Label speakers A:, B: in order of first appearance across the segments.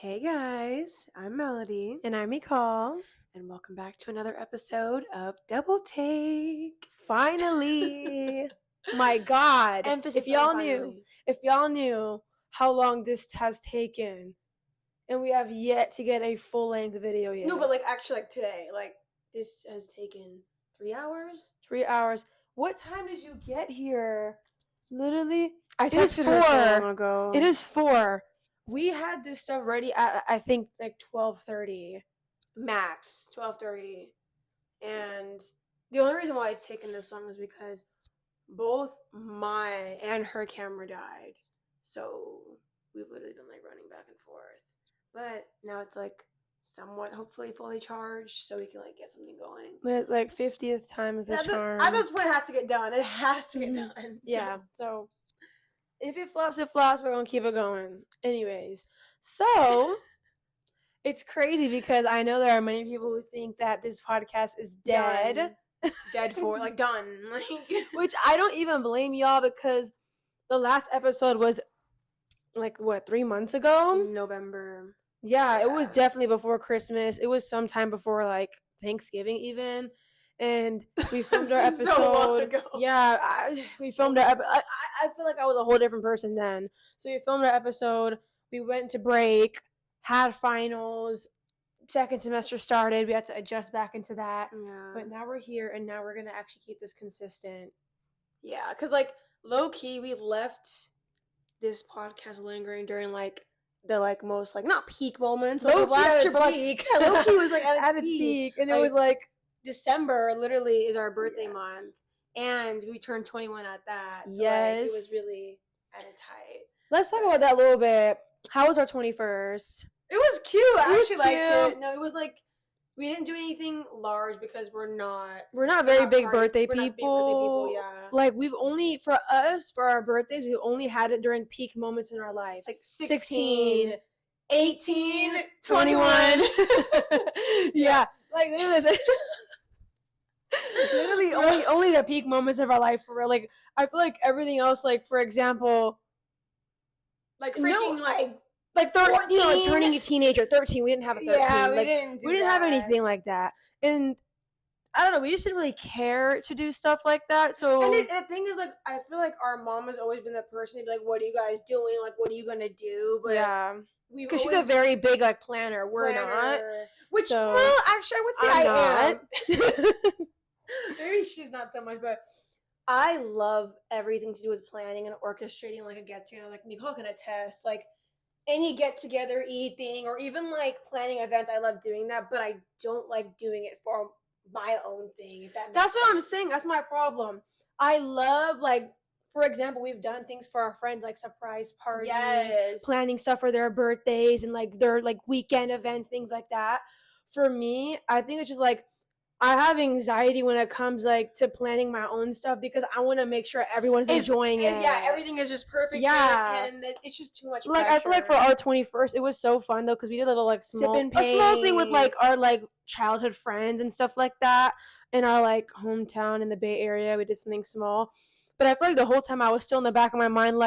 A: Hey guys, I'm Melody.
B: And I'm Nicole.
A: And welcome back to another episode of Double Take.
B: Finally! My God.
A: Emphasis
B: if y'all
A: on finally.
B: if y'all knew how long this has taken, and we have yet to get a full-length video yet.
A: No, but actually today, this has taken 3 hours?
B: 3 hours. What time did you get here? Literally,
A: I texted her so long ago.
B: It is 4. We had this stuff ready at, I think, 12:30.
A: Max, 12:30. And the only reason why it's taken this long is because both my and her camera died. So we've literally been running back and forth. But now it's somewhat hopefully fully charged so we can get something going.
B: 50th time is the charm.
A: At this point it has to get done. It has to get done.
B: Yeah. So if it flops, it flops. We're going to keep it going. Anyways. So it's crazy because I know there are many people who think that this podcast is dead.
A: Done. Dead for, done.
B: Which I don't even blame y'all because the last episode was, 3 months ago?
A: November.
B: Yeah, it was definitely before Christmas. It was sometime before, Thanksgiving even. And we filmed our episode.
A: So long ago.
B: Yeah, we filmed our episode. I feel like I was a whole different person then. So we filmed our episode. We went to break, had finals, second semester started. We had to adjust back into that.
A: Yeah.
B: But now we're here, and now we're going to actually keep this consistent.
A: Yeah, because, low-key, we left this podcast lingering during, the, most, not peak moments.
B: Last year,
A: peak. Yeah, low-key was, at its peak.
B: And it was,
A: December literally is our birthday month. And we turned 21 at that. So,
B: yes.
A: It was really at its height.
B: Let's talk about that a little bit. How was our 21st?
A: It was cute. I actually liked it. No, it was we didn't do anything large because we're not
B: very big birthday people.
A: Not big birthday people, yeah.
B: We've only, for our birthdays, we've only had it during peak moments in our life.
A: 16, 18,
B: 21. Yeah. Literally only the peak moments of our life for real. I feel like everything else, for example,
A: freaking
B: 13, turning a teenager, 13. We didn't have a 13.
A: Yeah, we
B: didn't have anything like that. And I don't know, we just didn't really care to do stuff like that. So
A: and the thing is, I feel like our mom has always been the person to be like, what are you guys doing? What are you going to do? But
B: yeah. Because she's a very big, planner. We're not.
A: Which,
B: so,
A: well, actually, I would say
B: I
A: am. Maybe she's not so much, but I love everything to do with planning and orchestrating, a get-together. Nicole can attest. Any get-together, eating, or even, planning events, I love doing that, but I don't like doing it for my own thing, if that makes
B: That's
A: sense.
B: what I'm saying. That's my problem. I love, for example, we've done things for our friends, surprise parties,
A: yes,
B: planning stuff for their birthdays, and, their, weekend events, things like that. For me, I think it's just, I have anxiety when it comes to planning my own stuff because I want to make sure everyone's enjoying it.
A: Yeah, everything is just perfect.
B: Yeah,
A: 10 and it's just too much pressure.
B: I feel for our 21st, it was so fun though because we did a little small thing with our childhood friends and stuff like that in our hometown in the Bay Area. We did something small, but I feel the whole time I was still in the back of my mind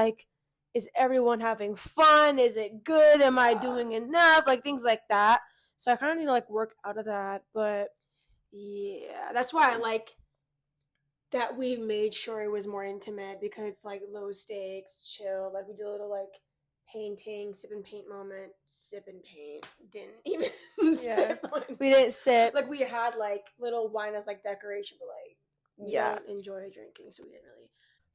B: is everyone having fun? Is it good? Am I doing enough? Things like that. So I kind of need to work out of that, but.
A: Yeah, that's why I like that we made sure it was more intimate because it's low stakes, chill. We did a little painting, sip and paint moment. Sip and paint. Didn't even sip.
B: We didn't sip.
A: We had little wine as decoration, but we don't enjoy drinking, so we didn't really.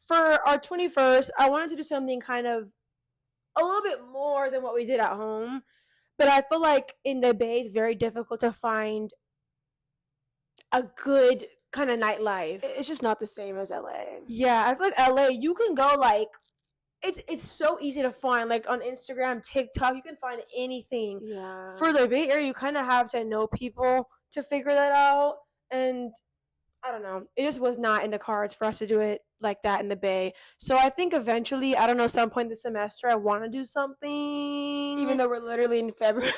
B: For our 21st, I wanted to do something kind of a little bit more than what we did at home, but I feel in the Bay it's very difficult to find a good kind of nightlife.
A: It's just not the same as LA.
B: Yeah, I feel LA, you can go it's so easy to find on Instagram, TikTok, you can find anything.
A: Yeah.
B: For the Bay Area, you kind of have to know people to figure that out, and I don't know, it just was not in the cards for us to do it like that in the Bay. So I think eventually, I don't know, some point this semester, I want to do something.
A: Even though we're literally in February.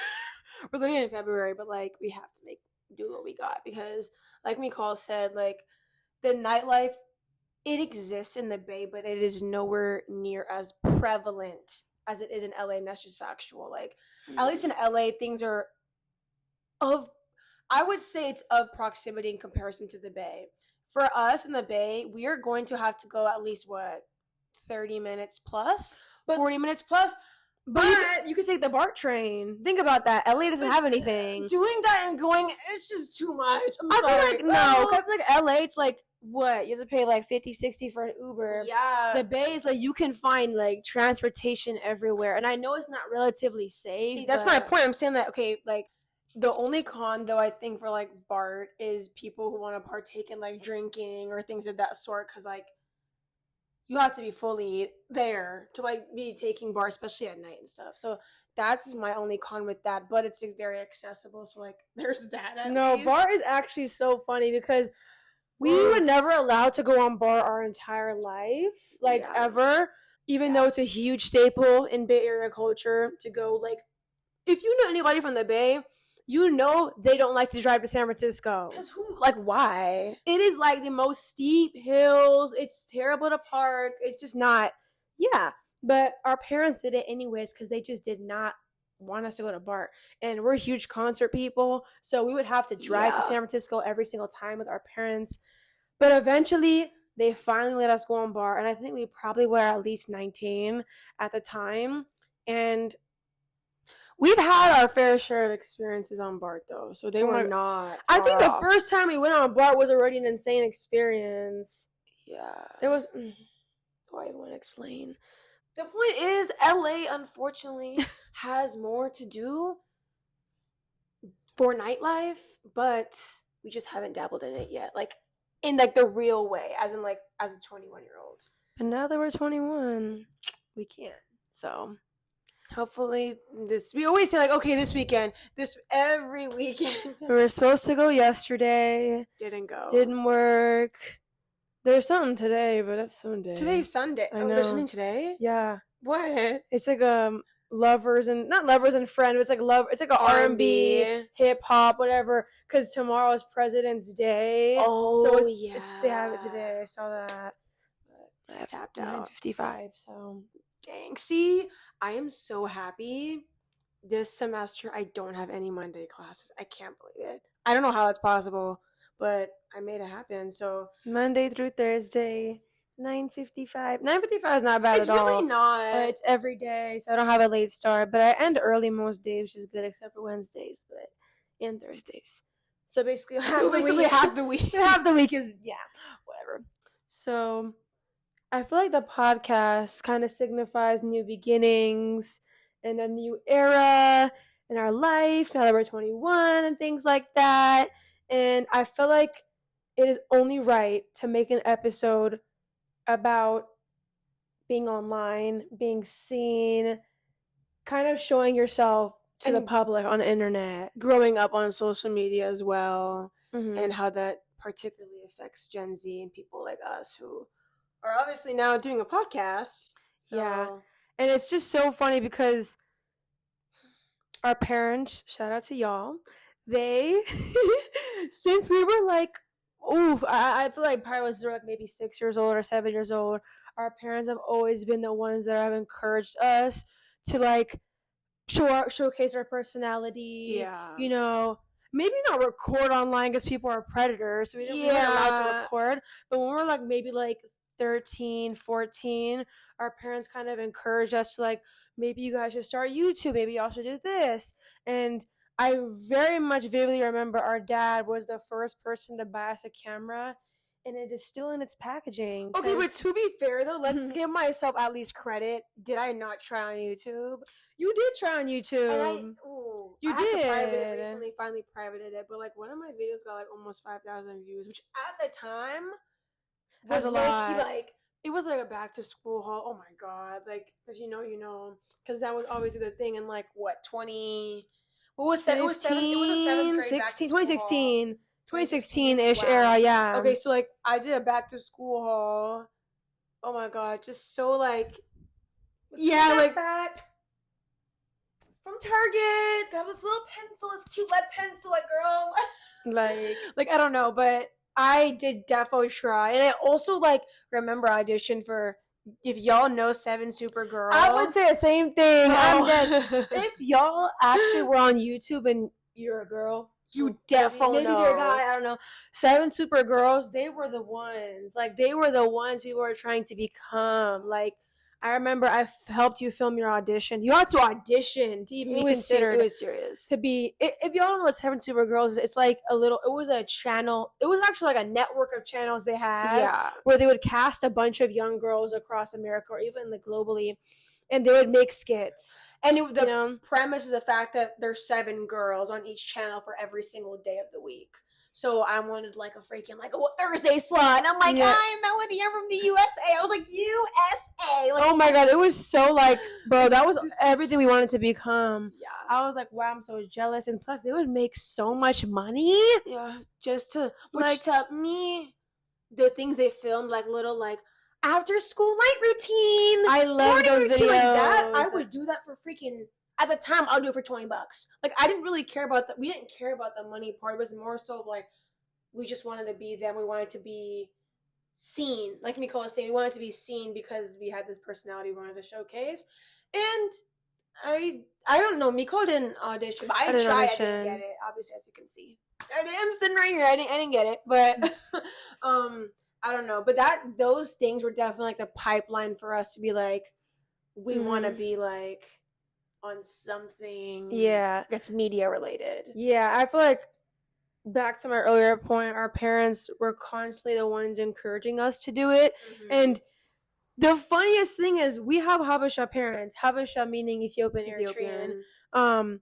A: But we have to do what we got because Nicole said the nightlife, it exists in the Bay, but it is nowhere near as prevalent as it is in LA, and that's just factual. Like, at least in LA, things are I would say it's of proximity in comparison to the Bay. For us in the Bay, we are going to have to go at least 30 minutes plus, 40 minutes plus.
B: But you could take the BART train. Think about that. LA doesn't have anything.
A: Doing that and going, it's just too much. I'm sorry.
B: I feel like LA, it's like, what? You have to pay like 50, 60 for an Uber.
A: Yeah.
B: The Bay is like, you can find like transportation everywhere. And I know it's not relatively safe.
A: That's my point. I'm saying that, okay, like, the only con, though, I think for like BART is people who want to partake in like drinking or things of that sort, because like you have to be fully there to like be taking BART, especially at night and stuff. So that's my only con with that, but it's like, very accessible. So like there's that.
B: No, least. BART is actually so funny because we were never allowed to go on BART our entire life, like ever, even though it's a huge staple in Bay Area culture to go. Like, if you know anybody from the Bay, you know they don't like to drive to San Francisco.
A: Because why?
B: It is like the most steep hills. It's terrible to park. It's just not. Yeah. But our parents did it anyways because they just did not want us to go to BART. And we're huge concert people. So we would have to drive to San Francisco every single time with our parents. But eventually, they finally let us go on BART. And I think we probably were at least 19 at the time. And we've had our fair share of experiences on BART, though, so they were not. I think the first time we went on BART was already an insane experience. Yeah. There was. Do I even want to explain?
A: The point is, LA, unfortunately, has more to do for nightlife, but we just haven't dabbled in it yet. Like, in, like, the real way, as in, like, as a 21-year-old.
B: And now that we're 21, we can't, so...
A: Hopefully we always say like, okay, this weekend, every weekend.
B: We were supposed to go yesterday.
A: Didn't go.
B: Didn't work. There's something today, but that's Sunday.
A: Today's Sunday.
B: I know.
A: There's something today?
B: Yeah.
A: What?
B: It's like not lovers and friends, but it's like it's like a R&B, hip hop, whatever. Because tomorrow is President's Day.
A: Oh,
B: so they have it today. I saw that. But I
A: tapped out.
B: 9:55. So
A: dang. See, I am so happy. This semester, I don't have any Monday classes. I can't believe it. I don't know how that's possible, but I made it happen. So
B: Monday through Thursday, 9:55. 9:55 is not bad at all.
A: It's really not.
B: It's every day, so I don't have a late start. But I end early most days, which is good, except for Wednesdays, and Thursdays. So basically, half the week. Half the week is whatever. So I feel like the podcast kind of signifies new beginnings and a new era in our life now that we're 21 and things like that. And I feel like it is only right to make an episode about being online, being seen, kind of showing yourself to the public on the internet.
A: Growing up on social media as well, and how that particularly affects Gen Z and people like us who are obviously now doing a podcast. So.
B: Yeah. And it's just so funny because our parents, shout out to y'all, they, since we were like, I feel like probably once we were like maybe 6 years old or 7 years old, our parents have always been the ones that have encouraged us to like showcase our personality.
A: Yeah.
B: You know, maybe not record online because people are predators, so we weren't allowed to record. But when we're like maybe like 13, 14, our parents kind of encouraged us to like, maybe you guys should start YouTube, maybe y'all should do this. And I very much vividly remember our dad was the first person to buy us a camera, and it is still in its packaging.
A: Okay, but to be fair though, let's give myself at least credit. Did I not try on YouTube?
B: You did try on YouTube.
A: And I had to private it recently, finally privated it, but like one of my videos got like almost 5,000 views, which at the time was
B: a lot.
A: Like it was like a back to school haul. Oh my god! Like if you know, you know, because that was obviously the thing in like what 20. What was it? It was 7th grade
B: 16,
A: back to school
B: 2016. 2016-ish era, yeah.
A: Okay, so like I did a back to school haul. Oh my god, just so like like from Target. Got this little pencil, this cute lead pencil, like girl. like I don't know, but I did defo try, and I also like remember I auditioned for if y'all know 7 Super Girls.
B: I would say the same thing.
A: Oh.
B: I'm dead. If y'all actually were on YouTube and you're a girl,
A: you definitely
B: maybe you're a guy, I don't know. 7 Super Girls, they were the ones. Like, they were the ones people were trying to become. Like, I remember I helped you film your audition. You had to audition to even be considered.
A: It was serious.
B: To be, if y'all don't know 7 Super Girls, it's like it was a channel. It was actually like a network of channels they had where they would cast a bunch of young girls across America or even like globally, and they would make skits.
A: And the premise is the fact that there's 7 girls on each channel for every single day of the week. So I wanted like a freaking Thursday slot. And I'm like, I'm Melody. I'm from the USA. I was like, USA. Like,
B: oh my God. It was so like, bro, that was everything we wanted to become.
A: Yeah.
B: I was like, wow, I'm so jealous. And plus, they would make so much money.
A: Yeah. Just to, to me, the things they filmed, like little like, after school night routine.
B: I love those videos.
A: Like that. I would do that for freaking, at the time, I'll do it for $20. Like, I didn't really care about we didn't care about the money part. It was more so of like, we just wanted to be them. We wanted to be seen. Like Nicole was saying, we wanted to be seen because we had this personality we wanted to showcase. And I don't know, Miko didn't audition, but I tried. I didn't get it, obviously, as you can see. I'm sitting right here. I didn't get it, but I don't know, but those things were definitely like the pipeline for us to be like, we want to be like on something that's media related.
B: Yeah, I feel like back to my earlier point, our parents were constantly the ones encouraging us to do it. And the funniest thing is we have Habesha parents. Habesha meaning Ethiopian. Eritrean.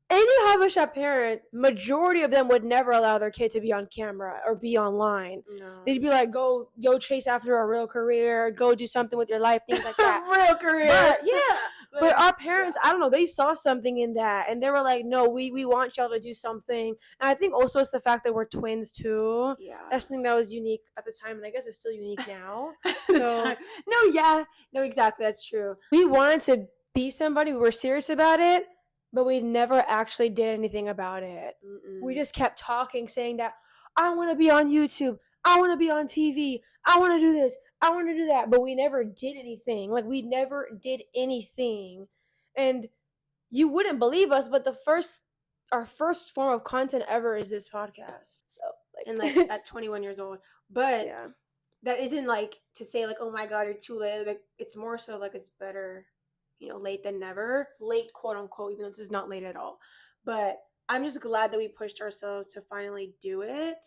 B: Any Habesha parent, majority of them would never allow their kid to be on camera or be online. No. They'd be like, go chase after a real career, go do something with your life, things like that.
A: Real career.
B: But, but our parents, I don't know, they saw something in that, and they were like, no, we want y'all to do something. And I think also it's the fact that we're twins, too.
A: Yeah.
B: That's something that was unique at the time, and I guess it's still unique now.
A: No, exactly, that's true.
B: We wanted to be somebody, we were serious about it, but we never actually did anything about it. We just kept talking, saying that, I want to be on YouTube. I want to be on TV. I want to do this. I want to do that. But we never did anything. Like, we never did anything. And you wouldn't believe us, but our first form of content ever is this podcast. So, like,
A: and like at 21 years old. But that isn't like to say like, oh my God, you're too late. Like, it's more so like it's better, late than never. Late, quote unquote, even though this is not late at all. But I'm just glad that we pushed ourselves to finally do it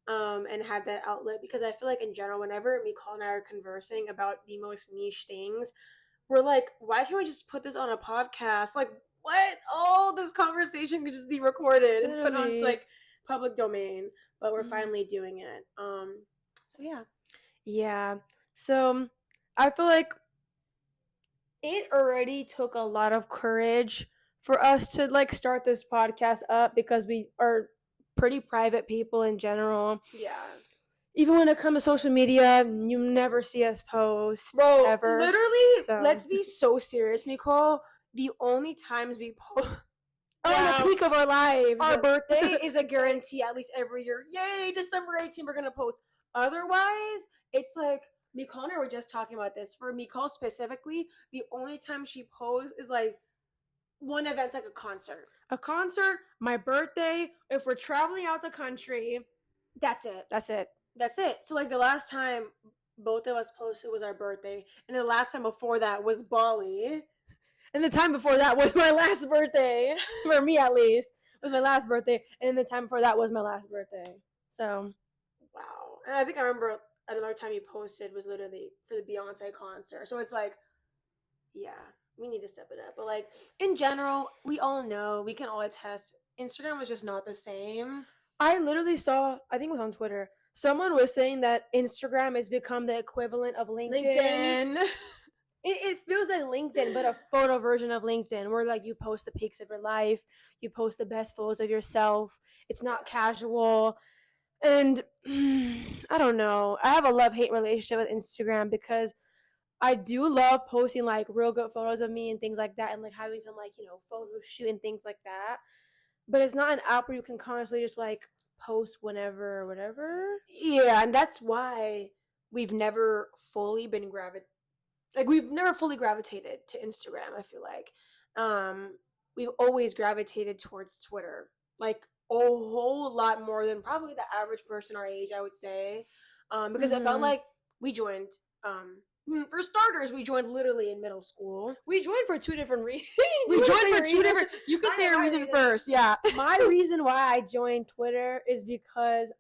A: and have that outlet, because I feel like in general, whenever Nicole and I are conversing about the most niche things, we're like, why can't we just put this on a podcast? Like, what? Oh, this conversation could just be recorded and put on like public domain, but we're finally doing it.
B: So I feel like it already took a lot of courage for us to like start this podcast up, because we are pretty private people in general.
A: Yeah.
B: Even when it comes to social media, you never see us post.
A: Bro,
B: ever.
A: Literally, let's be so serious, Nicole. The only times we post
B: the peak of our lives.
A: Our birthday is a guarantee at least every year. Yay, December 18th, we're going to post. Otherwise, it's like, Nicole and I were just talking about this. For Nicole specifically, the only time she posts is like one event's like a concert.
B: A concert, my birthday, if we're traveling out the country.
A: That's it.
B: That's it.
A: So like the last time both of us posted was our birthday. And the last time before that was Bali.
B: And the time before that was my last birthday. For me at least. It was my last birthday. And then the time before that was my last birthday. So.
A: Wow. And I think I remember another time you posted was literally for the Beyonce concert. So it's like, yeah, we need to step it up. But like in general, we all know, we can all attest, Instagram was just not the same.
B: I literally saw, I think it was on Twitter, someone was saying that Instagram has become the equivalent of LinkedIn. It feels like LinkedIn, but a photo version of LinkedIn, where like you post the pics of your life, you post the best photos of yourself. It's not casual. And I don't know. I have a love-hate relationship with Instagram, because I do love posting like real good photos of me and things like that, and like having some like, photo shoot and things like that. But it's not an app where you can constantly just like post whenever or whatever.
A: Yeah, and that's why we've never fully been we've never fully gravitated to Instagram. I feel like we've always gravitated towards Twitter, like a whole lot more than probably the average person our age, I would say, because it felt like we joined. For starters, we joined literally in middle school.
B: We joined for 2 different reasons.
A: We joined for 2 different. You can say a reason first. Yeah,
B: my reason why I joined Twitter is because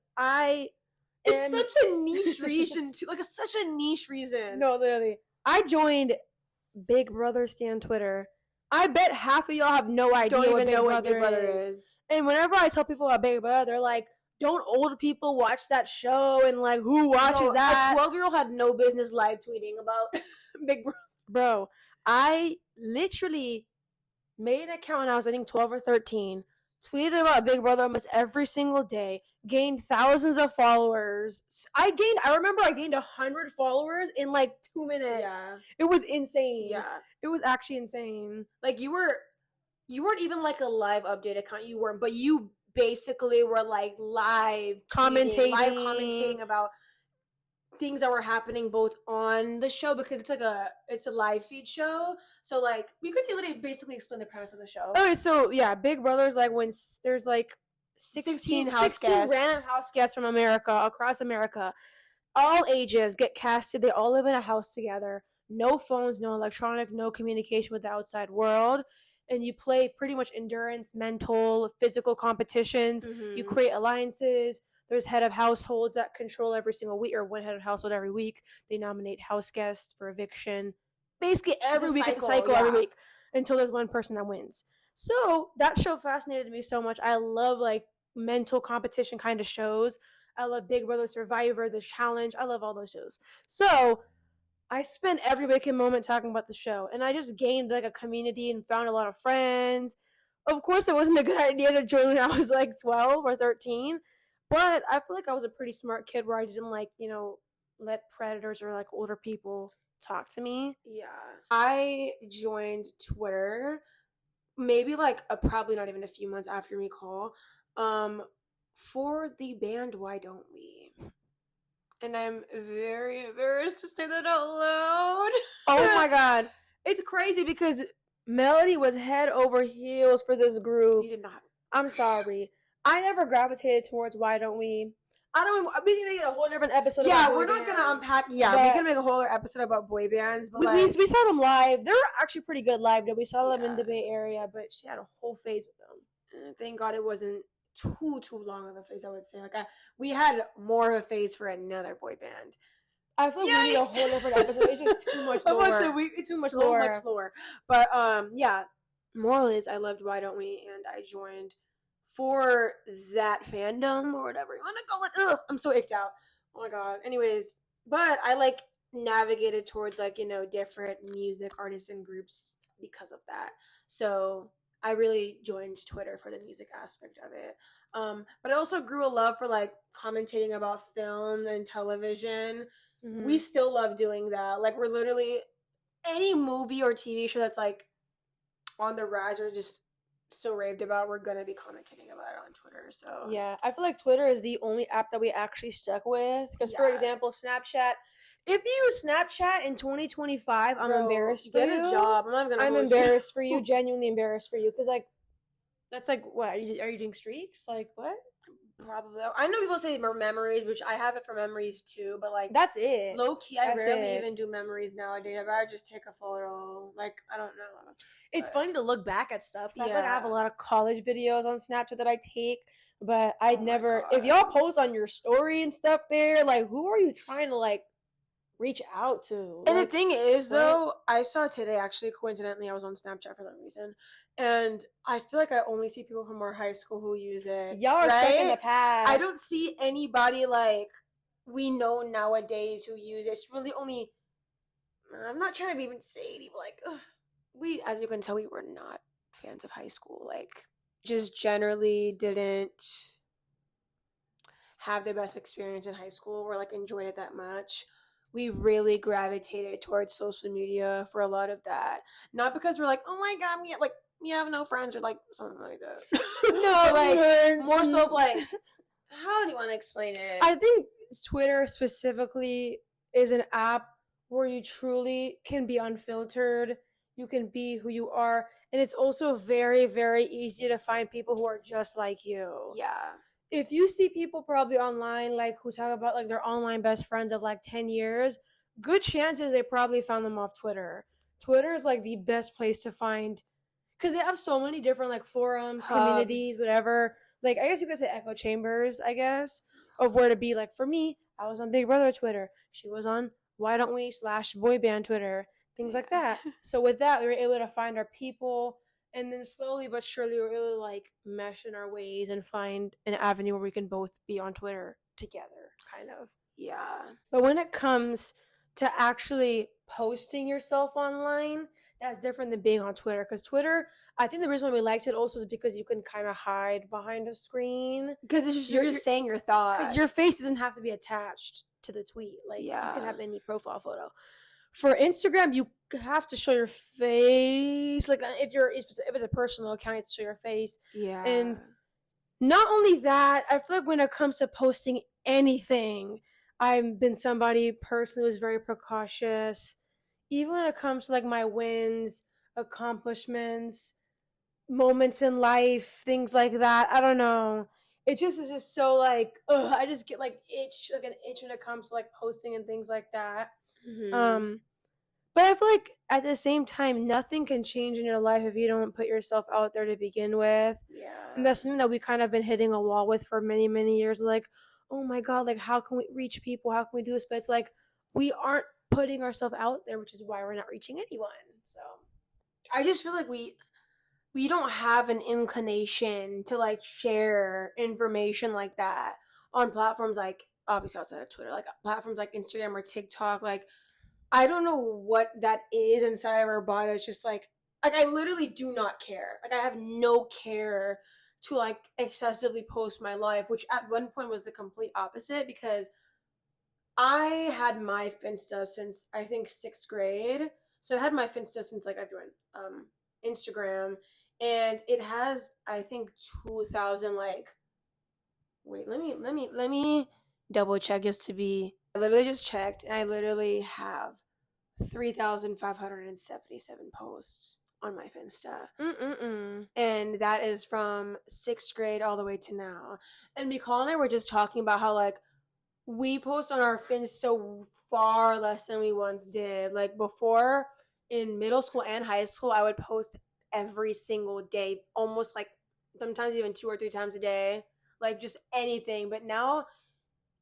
A: it's such a niche reason too. Like such a niche reason.
B: No, literally. I joined Big Brother stan Twitter. I bet half of y'all have no idea what Big Brother is. And whenever I tell people about Big Brother, they're like, don't old people watch that show? And like, who watches that?
A: A 12-year-old had no business live tweeting about Big Brother.
B: Bro, I literally made an account when I was, I think, 12 or 13. Tweeted about Big Brother almost every single day. Gained thousands of followers. I remember I gained 100 followers in like 2 minutes.
A: Yeah.
B: It was insane.
A: Yeah.
B: It was actually insane.
A: Like you weren't even like a live update account. You weren't, but you basically were like live commentating about things that were happening both on the show, because it's a live feed show. So like we could literally basically explain the premise of the show.
B: Okay, so yeah, Big Brother's like when there's like 16 random house guests from across America, all ages get casted. They all live in a house together. No phones, no electronic, no communication with the outside world. And you play pretty much endurance, mental, physical competitions. Mm-hmm. You create alliances. There's head of households that control every single week, or one head of household every week. They nominate house guests for eviction. Basically every week it's a cycle every week until there's one person that wins. So that show fascinated me so much. I love like mental competition kind of shows. I love Big Brother, Survivor, The Challenge. I love all those shows. So I spent every waking moment talking about the show, and I just gained like a community and found a lot of friends. Of course, it wasn't a good idea to join when I was like 12 or 13, but I feel like I was a pretty smart kid where I didn't like, let predators or like older people talk to me.
A: Yeah. I joined Twitter maybe like probably not even a few months after me call for the band Why Don't We? And I'm very embarrassed to say that out loud.
B: Oh my god. It's crazy because Melody was head over heels for this group.
A: You did not.
B: I'm sorry. I never gravitated towards Why Don't We? We can make a whole different episode about boy bands.
A: We're not going to unpack. Yeah, we can make a whole other episode about boy bands. But
B: we saw them live. They were actually pretty good live, though. We saw them in the Bay Area, but she had a whole phase with them.
A: Thank God it wasn't too long of a phase, I would say. Like we had more of a phase for another boy band.
B: I feel like we need a whole different episode. It's just too much lore.
A: It's too much lore. But moral is I loved Why Don't We, and I joined for that fandom or whatever you want to call it. Ugh, I'm so icked out. Oh my god. Anyways, but I like navigated towards like different music artists and groups because of that. So I really joined Twitter for the music aspect of it. But I also grew a love for like commentating about film and television. Mm-hmm. We still love doing that. Like we're literally any movie or TV show that's like on the rise or just so raved about, we're gonna be commentating about it on Twitter. So
B: yeah, I feel like Twitter is the only app that we actually stuck with. Because for example, Snapchat. If you use Snapchat in 2025, I'm embarrassed for you.
A: Get a job. I'm
B: embarrassed for you. Genuinely embarrassed for you. Because like, that's like what are you doing streaks? Like what?
A: Probably. I know people say memories, which I have it for memories too, but like
B: that's it.
A: Low key, I rarely even do memories nowadays. I'd rather just take a photo. Like I don't know.
B: It's funny to look back at stuff. I feel like I have a lot of college videos on Snapchat that I take, but I'd never. If y'all post on your story and stuff there, like who are you trying to like reach out to?
A: And like, the thing is, though, I saw today actually coincidentally I was on Snapchat for some reason. And I feel like I only see people from our high school who use it.
B: Y'all are stuck in the past.
A: I don't see anybody like we know nowadays who use it. It's really only. I'm not trying to be even shady, but like we, as you can tell, we were not fans of high school. Like, just generally didn't have the best experience in high school or like enjoyed it that much. We really gravitated towards social media for a lot of that. Not because we're like, oh my god, we have no friends or like something like that.
B: No,
A: like more so of like, how do you want to explain it?
B: I think Twitter specifically is an app where you truly can be unfiltered. You can be who you are. And it's also very, very easy to find people who are just like you.
A: Yeah.
B: If you see people probably online, like, who talk about, like, their online best friends of, like, 10 years, good chances they probably found them off Twitter. Twitter is, like, the best place to find, because they have so many different, like, forums,
A: Hubs.
B: communities, whatever. Like, I guess you could say echo chambers, I guess, of where to be. Like, for me, I was on Big Brother Twitter. She was on Why Don't We / Boy Band Twitter. Things like that. So with that, we were able to find our people, and then slowly but surely we were able to, like, mesh in our ways and find an avenue where we can both be on Twitter together, kind of.
A: Yeah.
B: But when it comes to actually posting yourself online, that's different than being on Twitter. Because Twitter, I think the reason why we liked it also is because you can kind of hide behind a screen.
A: Because you're just saying your thoughts.
B: Because your face doesn't have to be attached to the tweet. Like, you can have any profile photo. For Instagram, you have to show your face. Like, if it's a personal account, you have to show your face.
A: Yeah.
B: And not only that, I feel like when it comes to posting anything, I've been somebody personally who's very precautious. Even when it comes to, like, my wins, accomplishments, moments in life, things like that. I don't know. It just is just so, like, I just get, like, an itch when it comes to, like, posting and things like that.
A: Mm-hmm.
B: But I feel like at the same time, nothing can change in your life if you don't put yourself out there to begin with.
A: Yeah.
B: And that's something that we kind of been hitting a wall with for many, many years. Like, oh my God, like, how can we reach people? How can we do this? But it's like, we aren't putting ourselves out there, which is why we're not reaching anyone. So
A: I just feel like we don't have an inclination to, like, share information like that on platforms, like, obviously outside of Twitter, like platforms like Instagram or TikTok. Like, I don't know what that is inside of our body. It's just like I literally do not care. Like, I have no care to, like, excessively post my life, which at one point was the complete opposite, because I had my Finsta since, I think, 6th grade. So I had my Finsta since, like, I've joined Instagram, and it has, I think, 2,000, like, wait, let me double check just to be. I literally just checked, and I literally have 3,577 posts on my Finsta. And that is from 6th grade all the way to now. And Nicole and I were just talking about how, like, we post on our Finsta far less than we once did. Like, before, in middle school and high school, I would post every single day, almost, like, sometimes even 2 or 3 times a day, like, just anything. But now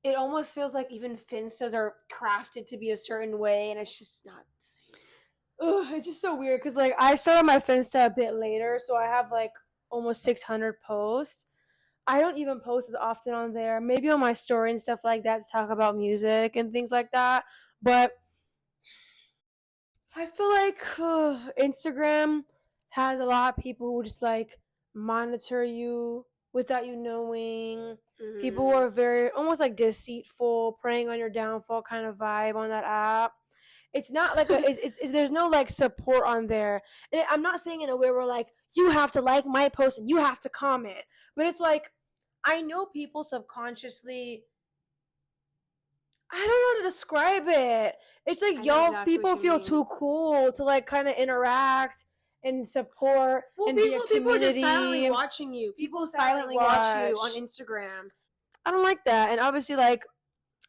A: it almost feels like even Finstas are crafted to be a certain way, and it's just not the same.
B: It's just so weird because, like, I started my Finsta a bit later, so I have, like, almost 600 posts. I don't even post as often on there. Maybe on my story and stuff like that to talk about music and things like that. But I feel like Instagram has a lot of people who just, like, monitor you without you knowing.
A: Mm-hmm.
B: People who are very almost, like, deceitful, preying on your downfall kind of vibe on that app. It's not like it's there's no, like, support on there. And I'm not saying in a way where, like, you have to like my post and you have to comment. But it's like, I know people subconsciously, I don't know how to describe it. It's like,
A: exactly
B: people feel too cool to, like, kind of interact and support and be a community.
A: People are just silently watching you. People silently watch you on Instagram.
B: I don't like that. And obviously, like,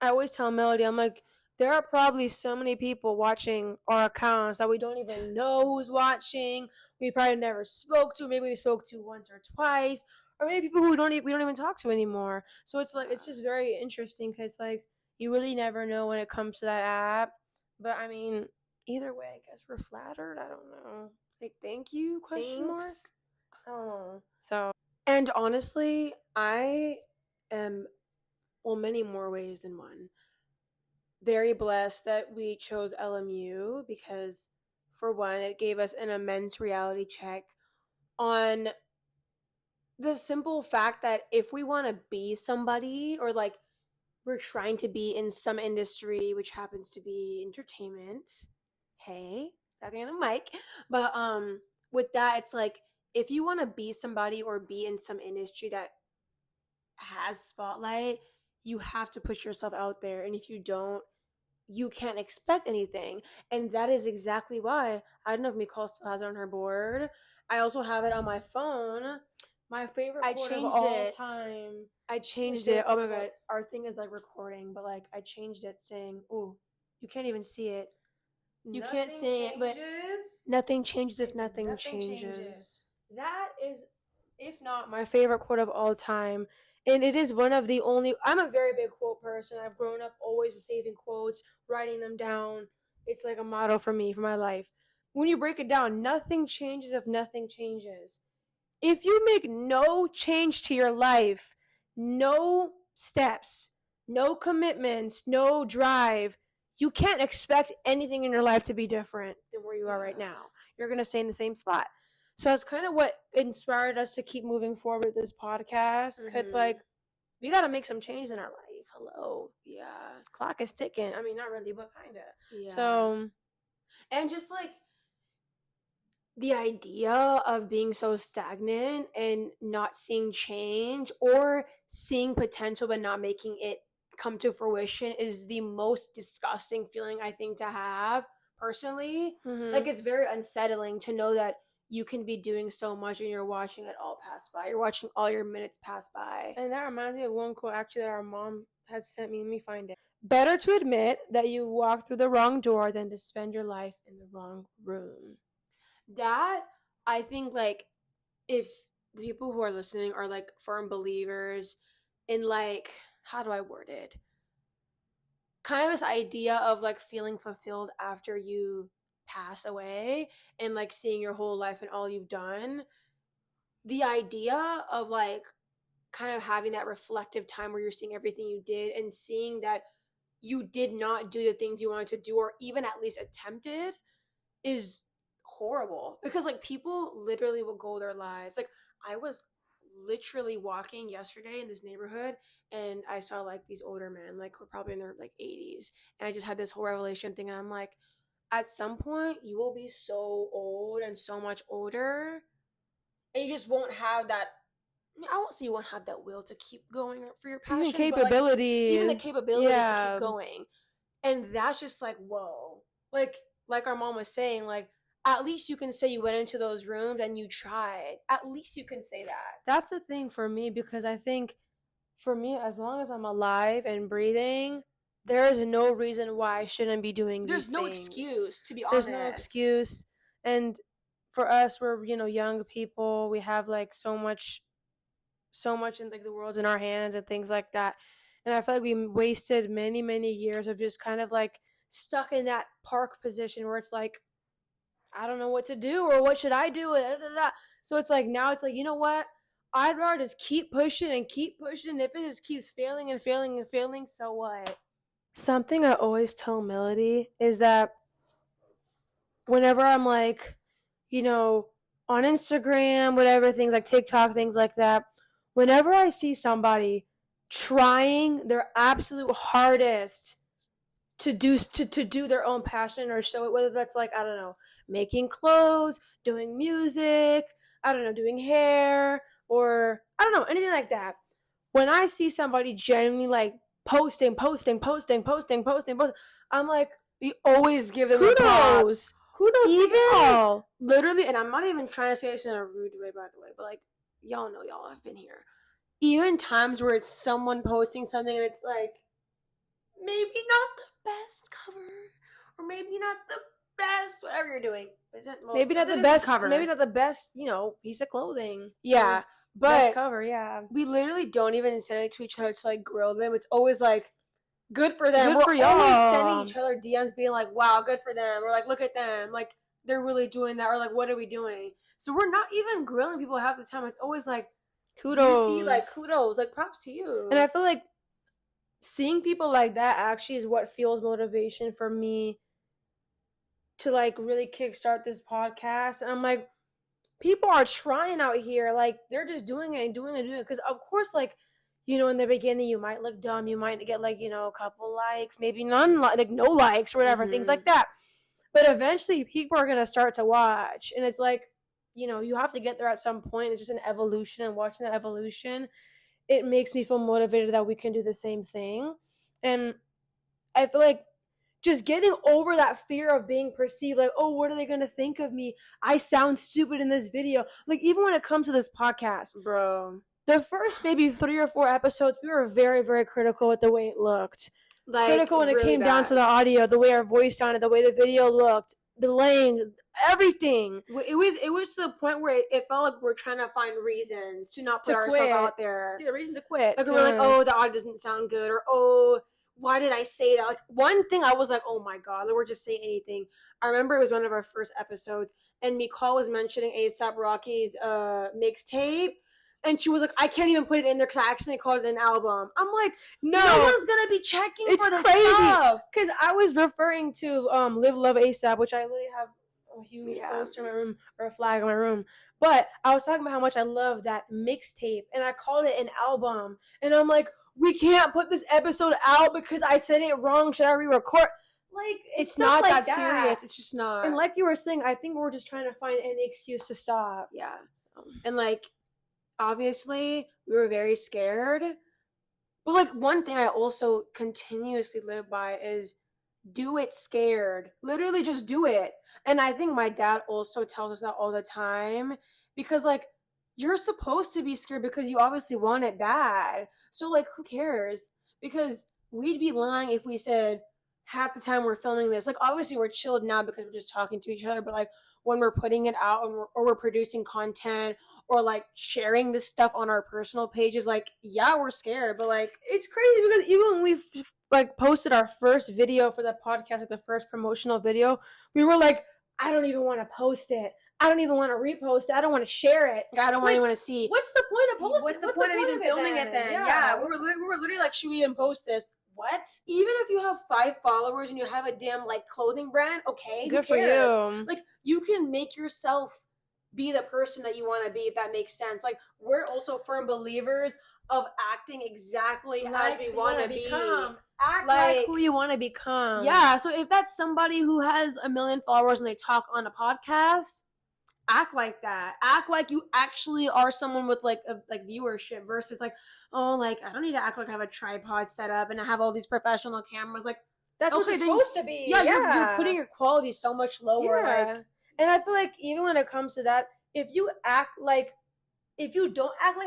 B: I always tell Melody, I'm like, there are probably so many people watching our accounts that we don't even know who's watching. We probably never spoke to. Maybe we spoke to once or twice, or maybe people who we don't even talk to anymore. So it's like, it's just very interesting because, like, you really never know when it comes to that app. But I mean, either way, I guess we're flattered. I don't know.
A: Like, thank you? Question mark.
B: I don't know. So,
A: and honestly, I am, well, many more ways than one, very blessed that we chose LMU because, for one, it gave us an immense reality check on the simple fact that if we want to be somebody, or, like, we're trying to be in some industry, which happens to be entertainment. Hey, talking on the mic. But with that, it's like, if you want to be somebody or be in some industry that has spotlight, you have to push yourself out there. And if you don't, you can't expect anything. And that is exactly why, I don't know if Nicole still has it on her board. I also have it on my phone.
B: My favorite quote of all time.
A: I changed it. Oh my god, our thing is like recording, but like I changed it saying, "Ooh, you can't even see it. You can't see it, but nothing changes if nothing changes."
B: That is, if not my favorite quote of all time. And it is one of the only, I'm a very big quote person. I've grown up always saving quotes, writing them down. It's like a motto for me, for my life. When you break it down, nothing changes if nothing changes. If you make no change to your life, no steps, no commitments, no drive, you can't expect anything in your life to be different than where you are right now. You're going to stay in the same spot. So that's kind of what inspired us to keep moving forward with this podcast. It's like, we got to make some change in our life. Hello.
A: Yeah.
B: Clock is ticking. I mean, not really, but kind of.
A: Yeah.
B: So,
A: and just like the idea of being so stagnant and not seeing change or seeing potential but not making it come to fruition is the most disgusting feeling I think to have personally. Like, it's very unsettling to know that you can be doing so much and you're watching it all pass by. You're watching all your minutes pass by.
B: And that reminds me of one quote actually that our mom had sent me. Let me find it. Better to admit that you walked through the wrong door than to spend your life in the wrong room.
A: That, I think, like, if the people who are listening are like firm believers in, like, how do I word it? Kind of this idea of like feeling fulfilled after you pass away and like seeing your whole life and all you've done. The idea of like kind of having that reflective time where you're seeing everything you did and seeing that you did not do the things you wanted to do or even at least attempted is horrible, because like people literally will go their lives. Like, I was literally walking yesterday in this neighborhood and I saw like these older men, like who are probably in their like 80s, and I just had this whole revelation thing, and I'm like, at some point you will be so old and so much older and you just won't have that, I won't say you won't have that will to keep going for your passion,
B: even capability,
A: but like, even the capability to keep going. And that's just like, whoa. Like our mom was saying, like, at least you can say you went into those rooms and you tried. At least you can say that.
B: That's the thing for me, because I think for me, as long as I'm alive and breathing, there is no reason why I shouldn't be doing these things.
A: There's no excuse, to be honest.
B: There's no excuse. And for us, we're, young people. We have like so much in like the world's in our hands and things like that. And I feel like we wasted many, many years of just kind of like stuck in that park position where it's like, I don't know what to do, or what should I do? So it's like, now it's like, you know what? I'd rather just keep pushing and keep pushing. If it just keeps failing and failing and failing, so what? Something I always tell Melody is that whenever I'm like, on Instagram, whatever, things like TikTok, things like that, whenever I see somebody trying their absolute hardest to do their own passion or show it, whether that's like, I don't know, making clothes, doing music, I don't know, doing hair, or I don't know, anything like that. When I see somebody genuinely like posting, I'm like,
A: we always give them
B: kudos.
A: Kudos,
B: even
A: literally, and I'm not even trying to say this in a rude way, by the way, but like, y'all know, y'all have been here. Even times where it's someone posting something and it's like, maybe not the best cover, or maybe not the best whatever you're doing.
B: Maybe not the best cover. Maybe not the best, piece of clothing.
A: Yeah, but
B: best cover. Yeah,
A: we literally don't even send it to each other to like grill them. It's always like, good for them.
B: Good for y'all.
A: We're always sending each other DMs being like, wow, good for them, or like, look at them, like they're really doing that, or like, what are we doing? So we're not even grilling people half the time. It's always like,
B: kudos.
A: Do you see, like, kudos, like, props to you.
B: And I feel like seeing people like that actually is what fuels motivation for me to like really kickstart this podcast. And I'm like, people are trying out here, like they're just doing it and doing it. Because of course, like, in the beginning you might look dumb, you might get like, a couple likes, maybe none, like no likes or whatever, things like that. But eventually people are going to start to watch, and it's like, you have to get there at some point. It's just an evolution, and watching that evolution, it makes me feel motivated that we can do the same thing. And I feel like just getting over that fear of being perceived, like, oh, what are they gonna think of me? I sound stupid in this video. Like, even when it comes to this podcast,
A: bro,
B: the first maybe 3 or 4 episodes, we were very, very critical with the way it looked. Like, critical when really it came down to the audio, the way our voice sounded, the way the video looked, the length, everything.
A: It was to the point where it felt like we're trying to find reasons to not put ourselves out there.
B: The reason to quit.
A: Like, we're like, oh, the audio doesn't sound good, or oh, why did I say that? Like, one thing I was like, oh my god, like, we're just saying anything. I remember it was one of our first episodes, and Mikal was mentioning A$AP Rocky's mixtape. And she was like, I can't even put it in there because I accidentally called it an album. I'm like, no one's going to be checking for this stuff.
B: Because I was referring to Live Love A$AP, which I literally have a huge poster in my room, or a flag in my room. But I was talking about how much I love that mixtape, and I called it an album. And I'm like, we can't put this episode out because I said it wrong. Should I re-record? Like, it's not like that serious.
A: It's just not.
B: And like you were saying, I think we're just trying to find any excuse to stop.
A: Yeah. And like, obviously, we were very scared. But, like, one thing I also continuously live by is do it scared. Literally just do it. And I think my dad also tells us that all the time. Because, like, you're supposed to be scared because you obviously want it bad. So, like, who cares? Because we'd be lying if we said half the time we're filming this. Like, obviously, we're chilled now because we're just talking to each other. But, like, when we're putting it out or we're producing content or like sharing this stuff on our personal pages, like, yeah, we're scared, but like,
B: it's crazy because even when we like posted our first video for the podcast, like the first promotional video, we were like, I don't even want to post it. I don't even want to repost it. I don't want to share it.
A: I don't even want to see.
B: What's the point of posting?
A: What's the point of even filming it then? Yeah. We were literally like, should we even post this? What? Even if you have 5 followers and you have a damn like clothing brand, okay,
B: good for you.
A: Like, you can make yourself be the person that you want to be, if that makes sense. Like, we're also firm believers of acting exactly as we want to be.
B: Act like who you want to become.
A: Yeah. So if that's somebody who has 1 million followers and they talk on a podcast, act like that. Act like you actually are someone with like viewership versus like, oh, like, I don't need to act like I have a tripod set up and I have all these professional cameers. Like,
B: that's what it's supposed to be.
A: Yeah, you're putting your quality so much lower.
B: Yeah.
A: Like,
B: and I feel like even when it comes to that, if you don't act like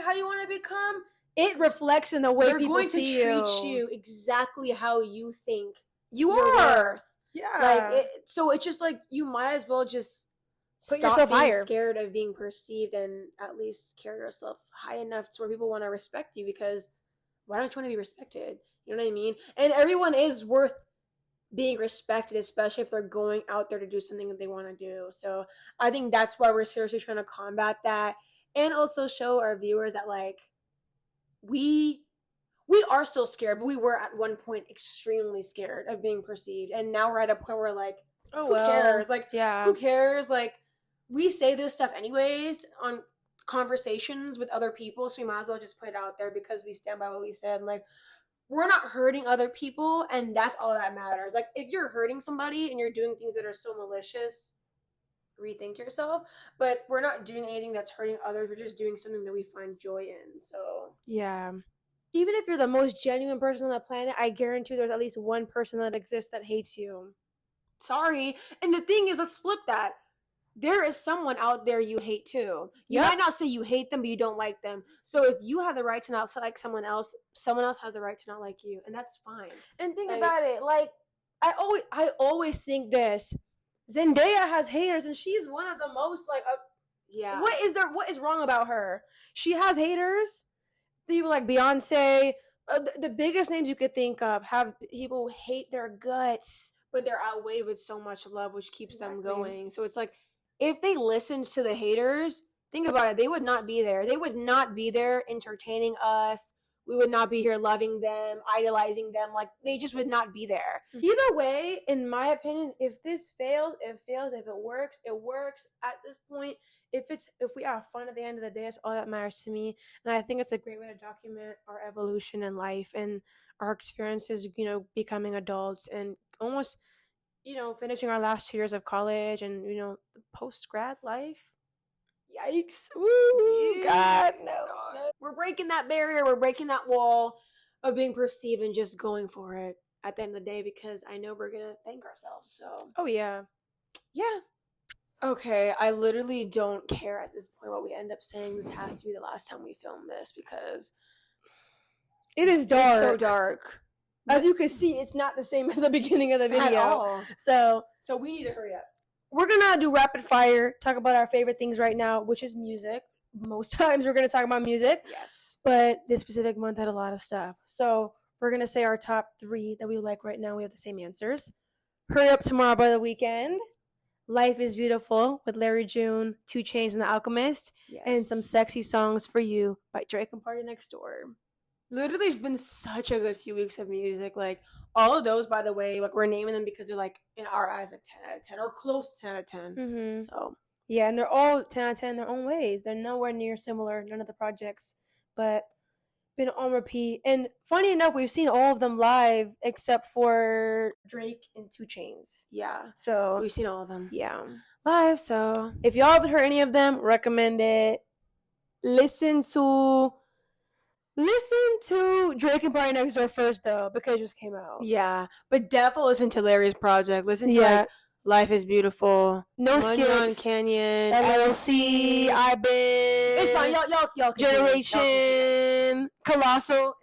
B: how you want to become, it reflects in the way people see you.
A: They're going to treat you exactly how you think
B: you are.
A: Yeah. Like, so it's just like, you might as well just
B: put yourself
A: being
B: higher.
A: Scared of being perceived and at least carry yourself high enough to where people want to respect you, because why don't you want to be respected? You know what I mean? And everyone is worth being respected, especially if they're going out there to do something that they want to do. So I think that's why we're seriously trying to combat that, and also show our viewers that, like, we are still scared, but we were at one point extremely scared of being perceived, and now we're at a point where, like, who cares? Like, who cares? Like, we say this stuff anyways on conversations with other people, so we might as well just put it out there because we stand by what we said. And, like, we're not hurting other people, and that's all that matters. Like, if you're hurting somebody and you're doing things that are so malicious, rethink yourself. But we're not doing anything that's hurting others. We're just doing something that we find joy in. So
B: yeah, even if you're the most genuine person on the planet, I guarantee there's at least one person that exists that hates you.
A: Sorry. And the thing is, let's flip that. There is someone out there you hate too. You might not say you hate them, but you don't like them. So if you have the right to not like someone else has the right to not like you, and that's fine.
B: And think about it, like, I always think this. Zendaya has haters, and she's one of the most, like, what is wrong about her? She has haters. People like Beyonce, the biggest names you could think of, have people hate their guts,
A: but they're outweighed with so much love, which keeps them going. So it's like, if they listened to the haters, think about it, they would not be there. They would not be there entertaining us. We would not be here loving them, idolizing them. Like, they just would not be there.
B: Either way, in my opinion, if this fails, it fails. If it works, it works. At this point, if we have fun at the end of the day, it's all that matters to me. And I think it's a great way to document our evolution in life and our experiences, becoming adults and almost, finishing our last 2 years of college and, the post-grad life. Yikes. Woo!
A: Yeah. God, no. We're breaking that barrier. We're breaking that wall of being perceived and just going for it. at the end of the day because I know we're gonna thank ourselves. So.
B: Oh yeah.
A: Yeah. Okay, I literally don't care at this point what we end up saying. This has to be the last time we film this because
B: it is dark.
A: It's so dark.
B: As you can see, it's not the same as the beginning of the video. At
A: all.
B: So
A: we need to hurry up.
B: We're gonna do rapid fire, talk about our favorite things right now, which is music. Most times we're gonna talk about music.
A: Yes.
B: But this specific month had a lot of stuff. So we're gonna say our top 3 that we like right now. We have the same answers. Hurry Up Tomorrow by The Weeknd. Life is Beautiful with Larry June, 2 Chainz and The Alchemist, and Some Sexy Songs for You by Drake and Party Next Door.
A: Literally, it's been such a good few weeks of music. Like, all of those, by the way, like, we're naming them because they're, like, in our eyes, like, 10 out of 10 or close to 10 out of 10.
B: Mm-hmm.
A: So,
B: yeah, and they're all 10 out of 10 in their own ways. They're nowhere near similar, none of the projects, but been on repeat. And funny enough, we've seen all of them live except for Drake and 2 Chainz.
A: Yeah.
B: So
A: we've seen all of them.
B: Yeah.
A: Live, so
B: if y'all haven't heard any of them, recommend it. Listen to Drake and Party Next Door first though, because it just came out.
A: Yeah. But definitely listen to Larry's project. Listen to like Life is Beautiful,
B: No Skips,
A: Canyon,
B: LLC, I've Been.
A: It's fine, y'all.
B: Generation, Colossal.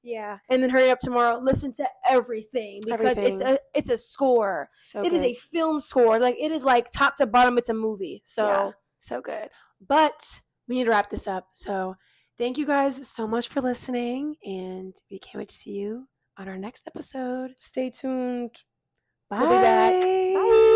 B: Yeah, and then Hurry Up Tomorrow. Listen to everything because it's a score.
A: So
B: it is a film score. Like it is like top to bottom. It's a movie. So
A: so good. But we need to wrap this up. So thank you guys so much for listening, and we can't wait to see you on our next episode.
B: Stay tuned.
A: Bye.
B: We'll be back. Bye.